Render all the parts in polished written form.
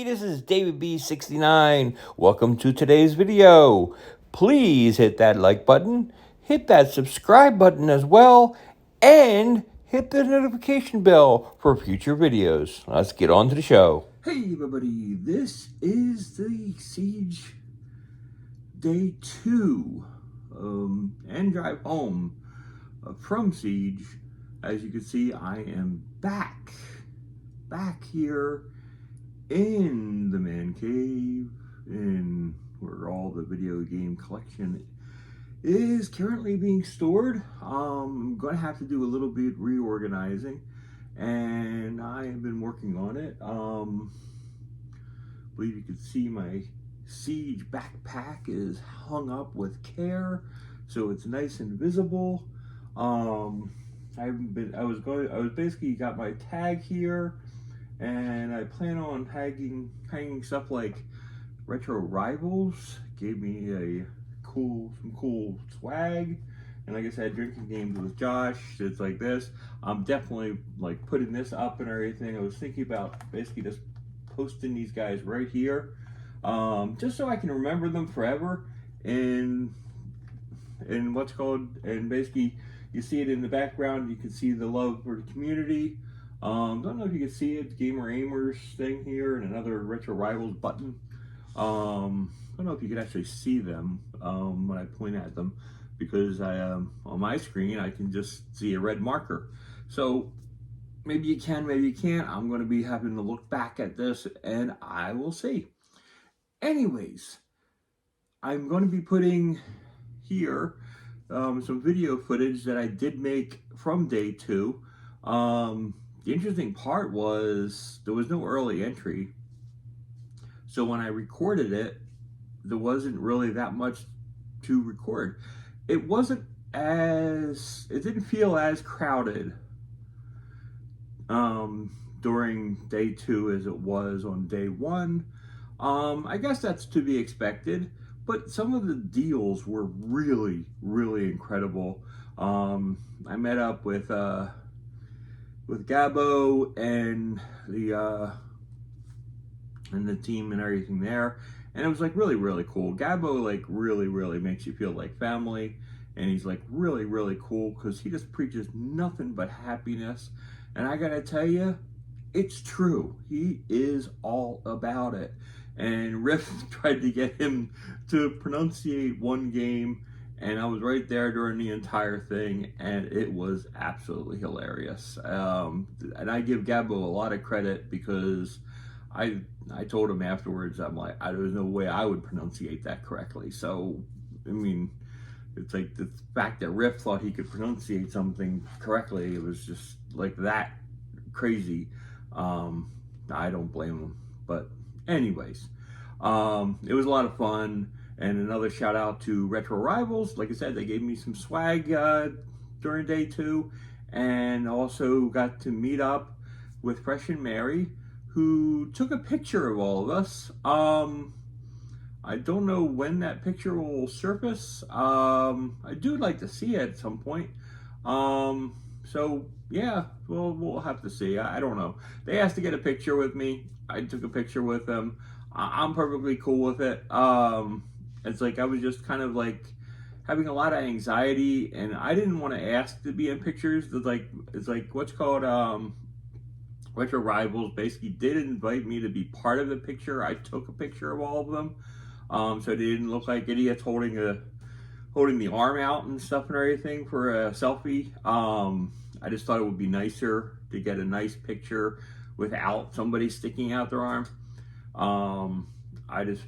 Hey, this is David B69. Welcome to today's video. Please hit that like button, hit that subscribe button as well, and hit the notification bell for future videos. Let's get on to the show. Hey everybody, this is the Siege Day 2 and drive home from Siege. As you can see, I am back here in the man cave, in where all the video game collection is currently being stored. I'm gonna have to do a little bit reorganizing, and I have been working on it. I believe you can see my Siege backpack is hung up with care, so it's nice and visible. I was basically got my tag here, and I plan on hanging stuff like Retro Rivals gave me some cool swag, and like I said, drinking games with Josh. It's like this. I'm definitely like putting this up and everything. I was thinking about basically just posting these guys right here, just so I can remember them forever. And basically you see it in the background. You can see the love for the community. Don't know if you can see it, Gamer Aimers thing here, and another Retro Rivals button. Don't know if you can actually see them when I point at them, because on my screen I can just see a red marker. So maybe you can, maybe you can't. I'm going to be having to look back at this, and I will see. Anyways, I'm going to be putting here some video footage that I did make from day 2. The interesting part was there was no early entry, so when I recorded it, there wasn't really that much to record. It didn't feel as crowded during day 2 as it was on day 1. I guess that's to be expected, but some of the deals were really, really incredible. I met up with Gabo and the team and everything there, and it was like really, really cool. Gabo like really, really makes you feel like family, and he's like really, really cool because he just preaches nothing but happiness. And I gotta tell you, it's true. He is all about it. And Riff tried to get him to pronunciate one game, and I was right there during the entire thing, and it was absolutely hilarious. And I give Gabo a lot of credit, because I told him afterwards, I'm like, there's no way I would pronunciate that correctly. So, I mean, it's like the fact that Riff thought he could pronunciate something correctly, it was just like that crazy. I don't blame him. But anyways, it was a lot of fun. And another shout out to Retro Rivals. Like I said, they gave me some swag during day 2, and also got to meet up with Fresh and Mary, who took a picture of all of us. I don't know when that picture will surface. I do like to see it at some point. So yeah, we'll have to see. I don't know. They asked to get a picture with me. I took a picture with them. I'm perfectly cool with it. It's like I was just kind of like having a lot of anxiety, and I didn't want to ask to be in pictures. It's like what's called Retro Rivals basically did invite me to be part of the picture. I took a picture of all of them, so they didn't look like idiots holding the arm out and stuff and everything for a selfie. I just thought it would be nicer to get a nice picture without somebody sticking out their arm. I just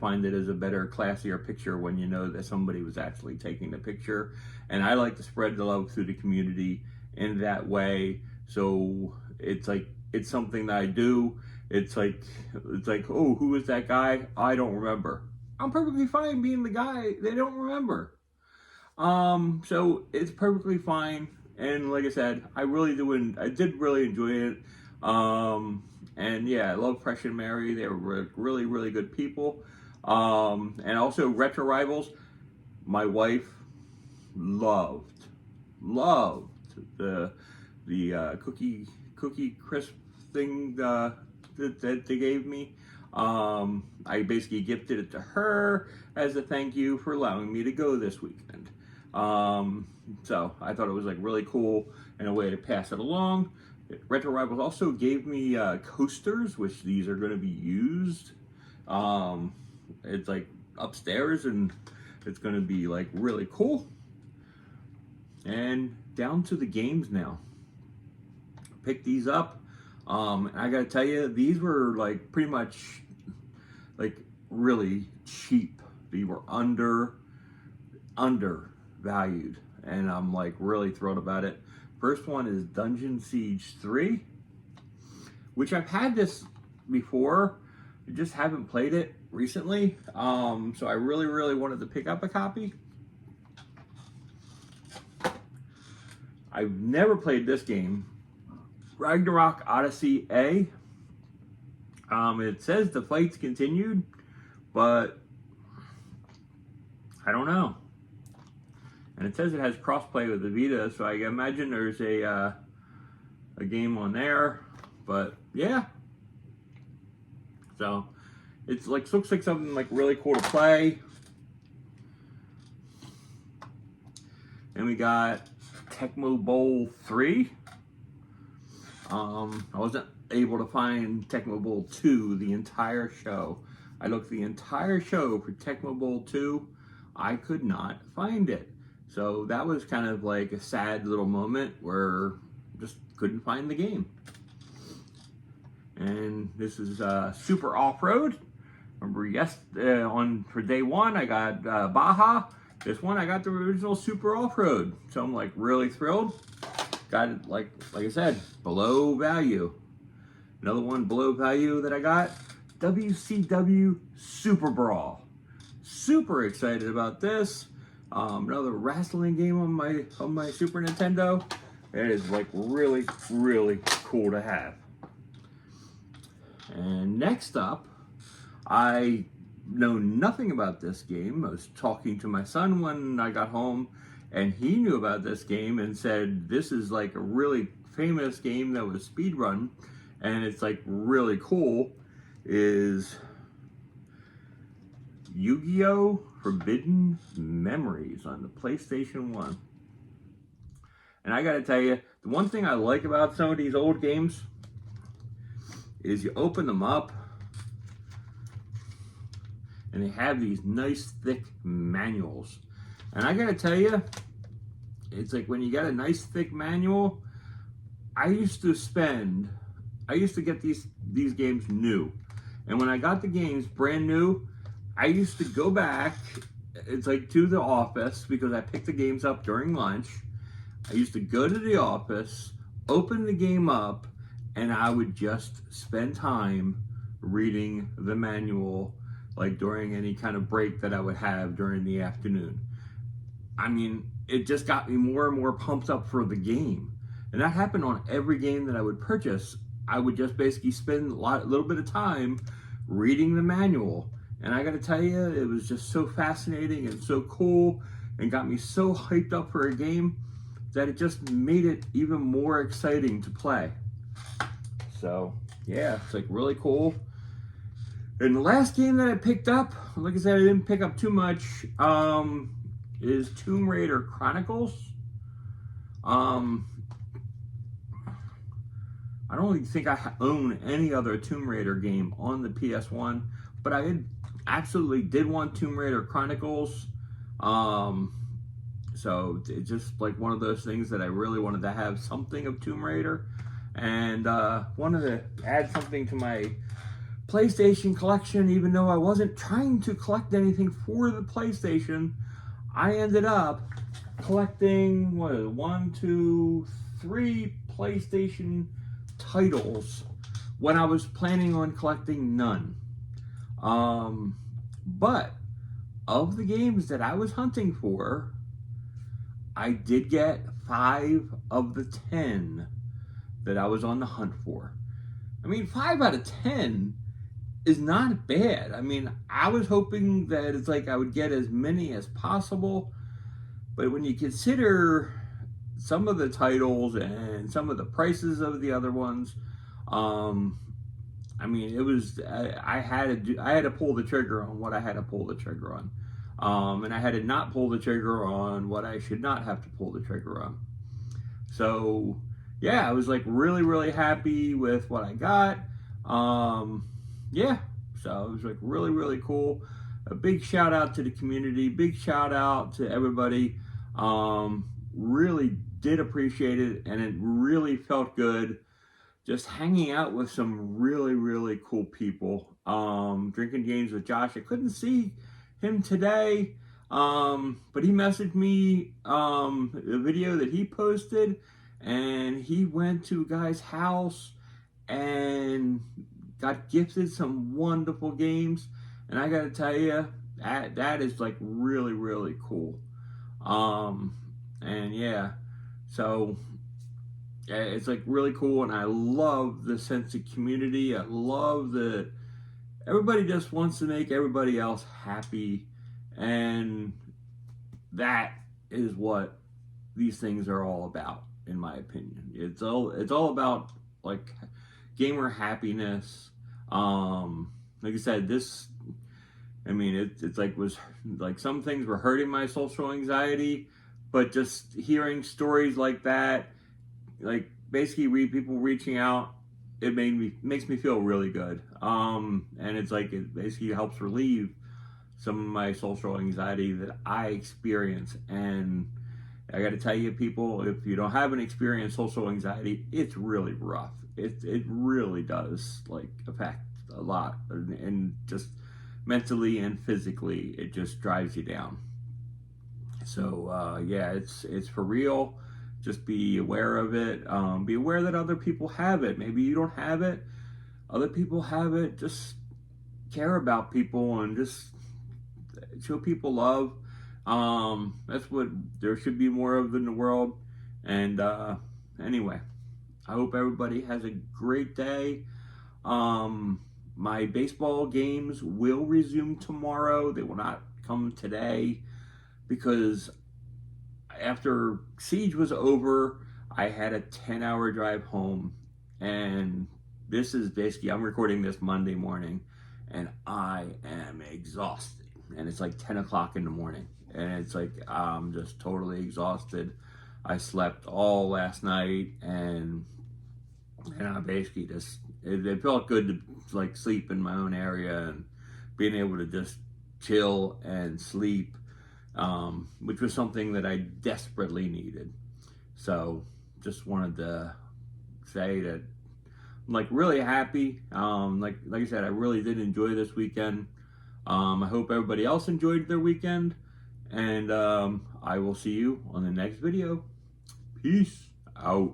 find it as a better, classier picture when you know that somebody was actually taking the picture. And I like to spread the love through the community in that way. So it's something that I do. It's like, oh, who is that guy? I don't remember. I'm perfectly fine being the guy they don't remember. So it's perfectly fine. And like I said, I did really enjoy it. And yeah, I love Fresh and Mary. They were really, really good people. And also Retro Rivals, my wife loved the cookie crisp thing that they gave me. I basically gifted it to her as a thank you for allowing me to go this weekend. So I thought it was like really cool and a way to pass it along. Retro Rivals also gave me coasters, which these are going to be used. It's like upstairs, and it's going to be like really cool. And down to the games now. Pick these up. And I gotta tell you, these were like pretty much like really cheap. They were undervalued, and I'm like really thrilled about it. First one is Dungeon Siege 3, which I've had this before. I just haven't played it recently. So I really wanted to pick up a copy. I've never played this game. Ragnarok Odyssey A. It says the fights continued, but I don't know. And it says it has crossplay with the Vita, so I imagine there's a game on there. But yeah, so it's like looks like something like really cool to play. And we got Tecmo Bowl 3. I wasn't able to find Tecmo Bowl 2 the entire show. I looked the entire show for Tecmo Bowl 2. I could not find it. So that was kind of like a sad little moment where just couldn't find the game. And this is Super Off-Road. Remember, for day one, I got Baja. This one, I got the original Super Off-Road. So I'm like really thrilled. Got it, like I said, below value. Another one below value that I got, WCW Super Brawl. Super excited about this. Another wrestling game on my Super Nintendo. It is like really cool to have. And next up, I know nothing about this game. I was talking to my son when I got home, and he knew about this game and said this is like a really famous game that was speedrun, and it's like really cool. Is Yu-Gi-Oh! Forbidden Memories on the PlayStation 1. And I gotta tell you, the one thing I like about some of these old games is you open them up and they have these nice thick manuals. And I gotta tell you, it's like when you got a nice thick manual, I used to get these games new. And when I got the games brand new, I used to go back, it's like to the office, because I picked the games up during lunch. I used to go to the office, open the game up, and I would just spend time reading the manual, like during any kind of break that I would have during the afternoon. I mean, it just got me more and more pumped up for the game. And that happened on every game that I would purchase. I would just basically spend a little bit of time reading the manual. And I gotta tell you, it was just so fascinating and so cool and got me so hyped up for a game that it just made it even more exciting to play. So yeah, it's like really cool. And the last game that I picked up, like I said, I didn't pick up too much, is Tomb Raider Chronicles. I don't really think I own any other Tomb Raider game on the PS1, but I absolutely did want Tomb Raider Chronicles. So it's just like one of those things that I really wanted to have something of Tomb Raider, and wanted to add something to my PlayStation collection. Even though I wasn't trying to collect anything for the PlayStation, I ended up collecting 3 PlayStation titles when I was planning on collecting none. But of the games that I was hunting for, I did get 5 of the 10 that I was on the hunt for. I mean, 5 out of 10 is not bad. I mean, I was hoping that it's like I would get as many as possible, but when you consider some of the titles and some of the prices of the other ones, I mean, it was I had to pull the trigger on what I had to pull the trigger on, and I had to not pull the trigger on what I should not have to pull the trigger on. So yeah, I was like really really happy with what I got. Yeah, so it was like really really cool. A big shout out to the community. Big shout out to everybody. Really did appreciate it, and it really felt good just hanging out with some really really cool people, drinking games with Josh. I couldn't see him today, but he messaged me the video that he posted, and he went to a guy's house and got gifted some wonderful games. And I gotta tell you, that is like really really cool. And yeah, so it's like really cool, and I love the sense of community. I love that everybody just wants to make everybody else happy, and that is what these things are all about, in my opinion. It's all about like gamer happiness. Like I said, I mean, it's like was like some things were hurting my social anxiety, but just hearing stories like that, like basically people reaching out, it makes me feel really good. And it's like it basically helps relieve some of my social anxiety that I experience. And I got to tell you, people, if you don't have an experienced social anxiety, it's really rough. It really does like affect a lot, and just mentally and physically, it just drives you down. So yeah, it's for real. Just be aware of it. Be aware that other people have it. Maybe you don't have it. Other people have it. Just care about people and just show people love. That's what there should be more of in the world. And anyway, I hope everybody has a great day. My baseball games will resume tomorrow. They will not come today because after Siege was over, I had a 10-hour drive home, and this is basically, I'm recording this Monday morning, and I am exhausted, and it's like 10 o'clock in the morning, and it's like, I'm just totally exhausted. I slept all last night, and I basically just, it felt good to like sleep in my own area and being able to just chill and sleep, which was something that I desperately needed. So just wanted to say that I'm like really happy. Like I said, I really did enjoy this weekend. I hope everybody else enjoyed their weekend, and I will see you on the next video. Peace out.